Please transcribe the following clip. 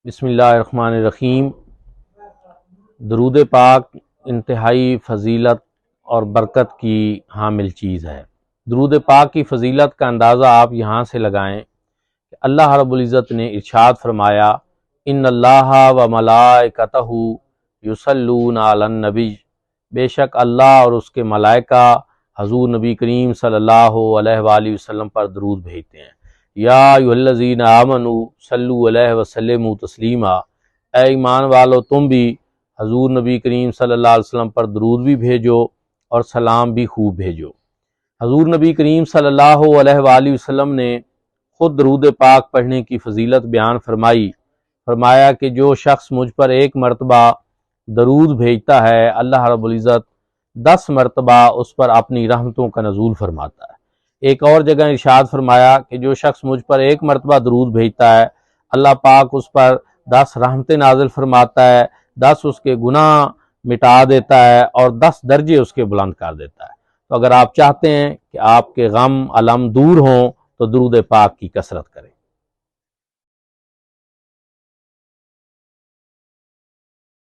بسم اللہ الرحمن الرحیم۔ درود پاک انتہائی فضیلت اور برکت کی حامل چیز ہے۔ درود پاک کی فضیلت کا اندازہ آپ یہاں سے لگائیں کہ اللہ رب العزت نے ارشاد فرمایا، ان اللہ و ملائکتہ یصلون علی النبی، بے شک اللہ اور اس کے ملائکہ حضور نبی کریم صلی اللہ علیہ وآلہ وسلم پر درود بھیجتے ہیں۔ یا ایھا الذین آمنوا صلوا علیہ وسلموا تسلیما، اے ایمان والو تم بھی حضور نبی کریم صلی اللہ علیہ وسلم پر درود بھی بھیجو اور سلام بھی خوب بھیجو۔ حضور نبی کریم صلی اللہ علیہ وآلہ وسلم نے خود درود پاک پڑھنے کی فضیلت بیان فرمایا کہ جو شخص مجھ پر ایک مرتبہ درود بھیجتا ہے، اللہ رب العزت 10 مرتبہ اس پر اپنی رحمتوں کا نزول فرماتا ہے۔ ایک اور جگہ ارشاد فرمایا کہ جو شخص مجھ پر ایک مرتبہ درود بھیجتا ہے، اللہ پاک اس پر 10 رحمتیں نازل فرماتا ہے، 10 اس کے گناہ مٹا دیتا ہے اور 10 درجے اس کے بلند کر دیتا ہے۔ تو اگر آپ چاہتے ہیں کہ آپ کے غم الم دور ہوں تو درود پاک کی کثرت کریں۔